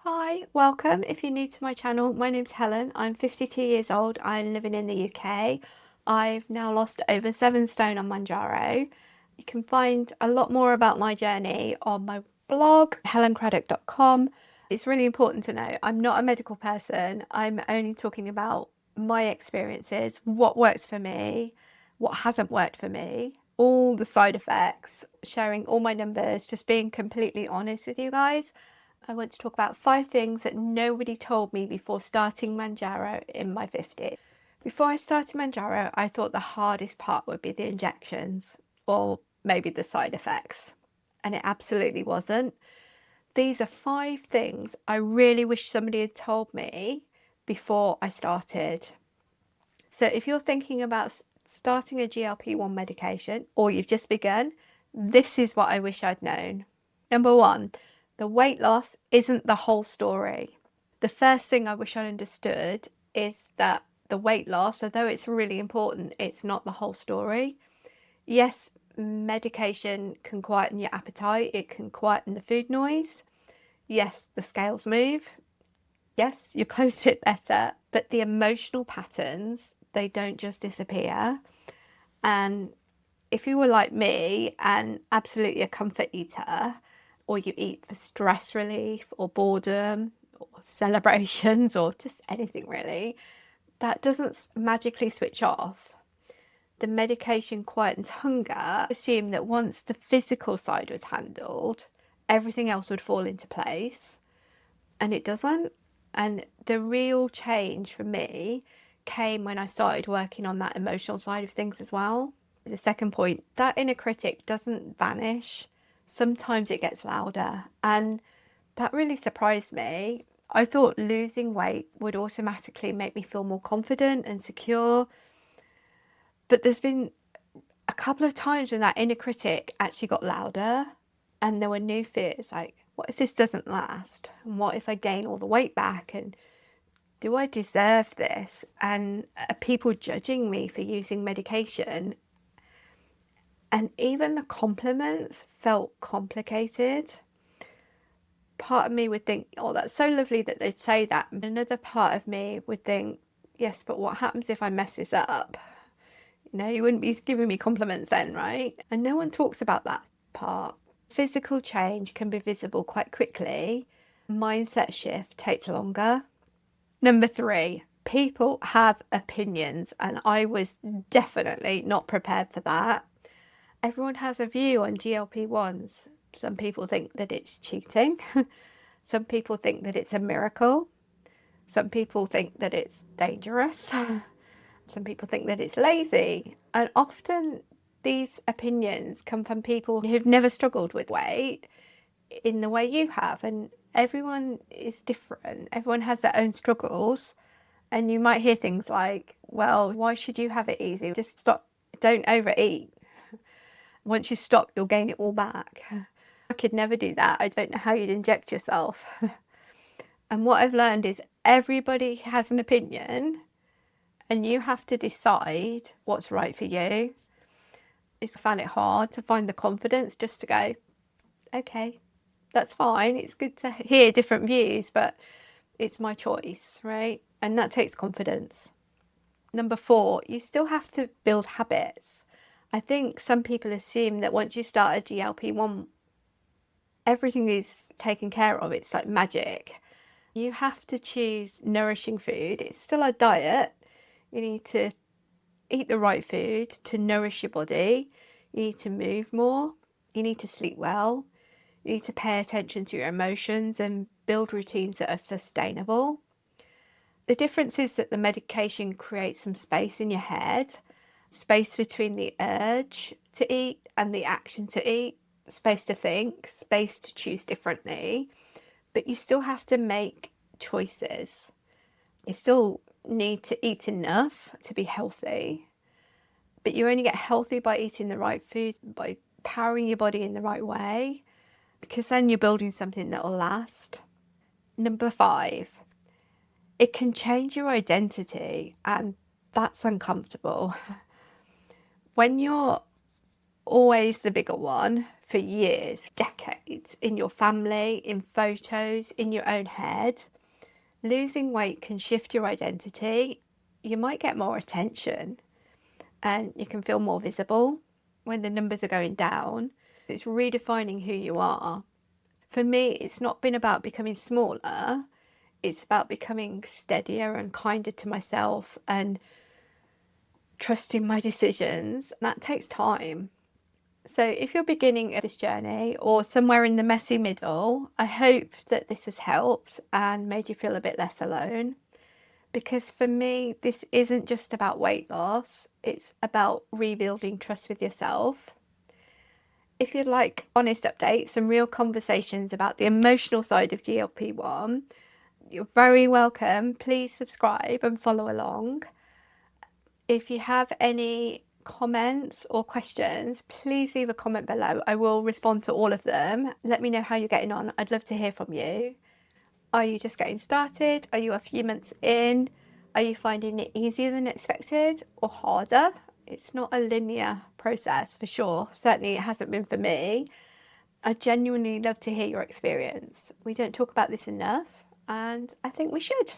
Hi, welcome. If you're new to my channel, my name's Helen. I'm 52 years old. I'm living in the UK. I've now lost over 7 stone on Mounjaro. You can find a lot more about my journey on my blog, helencraddock.com. It's really important to know I'm not a medical person. I'm only talking about my experiences, what works for me, what hasn't worked for me, all the side effects, sharing all my numbers, just being completely honest with you guys. I want to talk about 5 things that nobody told me before starting Mounjaro in my 50s. Before I started Mounjaro, I thought the hardest part would be the injections or maybe the side effects, and it absolutely wasn't. These are 5 things I really wish somebody had told me before I started. So if you're thinking about starting a GLP-1 medication or you've just begun, this is what I wish I'd known. Number 1, the weight loss isn't the whole story. The first thing I wish I understood is that the weight loss, although it's really important, it's not the whole story. Yes, medication can quieten your appetite, it can quieten the food noise. Yes, the scales move. Yes, your clothes fit better, but the emotional patterns, they don't just disappear. And if you were like me and absolutely a comfort eater, or you eat for stress relief or boredom or celebrations or just anything really, that doesn't magically switch off. The medication quietens hunger. Assume that once the physical side was handled, everything else would fall into place, and it doesn't. And the real change for me came when I started working on that emotional side of things as well. The second point, that inner critic doesn't vanish. Sometimes it gets louder, and that really surprised me. I thought losing weight would automatically make me feel more confident and secure, but there's been a couple of times when that inner critic actually got louder and there were new fears like, what if this doesn't last? And what if I gain all the weight back? And do I deserve this? And are people judging me for using medication? And even the compliments felt complicated. Part of me would think, oh, that's so lovely that they'd say that. Another part of me would think, yes, but what happens if I mess this up? You know, you wouldn't be giving me compliments then, right? And no one talks about that part. Physical change can be visible quite quickly. Mindset shift takes longer. Number 3, people have opinions, and I was definitely not prepared for that. Everyone has a view on GLP-1s. Some people think that it's cheating. Some people think that it's a miracle. Some people think that it's dangerous. Some people think that it's lazy. And often these opinions come from people who've never struggled with weight in the way you have. And everyone is different. Everyone has their own struggles. And you might hear things like, well, why should you have it easy? Just stop, don't overeat. Once you stop, you'll gain it all back. I could never do that. I don't know how you'd inject yourself. And what I've learned is everybody has an opinion and you have to decide what's right for you. I found it hard to find the confidence just to go, okay, that's fine. It's good to hear different views, but it's my choice, right? And that takes confidence. Number 4, you still have to build habits. I think some people assume that once you start a GLP-1, everything is taken care of. It's like magic. You have to choose nourishing food. It's still a diet. You need to eat the right food to nourish your body. You need to move more. You need to sleep well. You need to pay attention to your emotions and build routines that are sustainable. The difference is that the medication creates some space in your head, space between the urge to eat and the action to eat, space to think, space to choose differently, but you still have to make choices. You still need to eat enough to be healthy, but you only get healthy by eating the right food, by powering your body in the right way, because then you're building something that will last. Number 5, it can change your identity, and that's uncomfortable. When you're always the bigger one, for years, decades, in your family, in photos, in your own head. Losing weight can shift your identity. You might get more attention and you can feel more visible when the numbers are going down. It's redefining who you are. For me, it's not been about becoming smaller. It's about becoming steadier and kinder to myself and trusting my decisions. That takes time. So if you're beginning this journey or somewhere in the messy middle, I hope that this has helped and made you feel a bit less alone. Because for me, this isn't just about weight loss, it's about rebuilding trust with yourself. If you'd like honest updates and real conversations about the emotional side of GLP-1, you're very welcome. Please subscribe and follow along. If you have any comments or questions, please leave a comment below. I will respond to all of them. Let me know how you're getting on. I'd love to hear from you. Are you just getting started? Are you a few months in? Are you finding it easier than expected or harder? It's not a linear process for sure. Certainly it hasn't been for me. I genuinely love to hear your experience. We don't talk about this enough, and I think we should.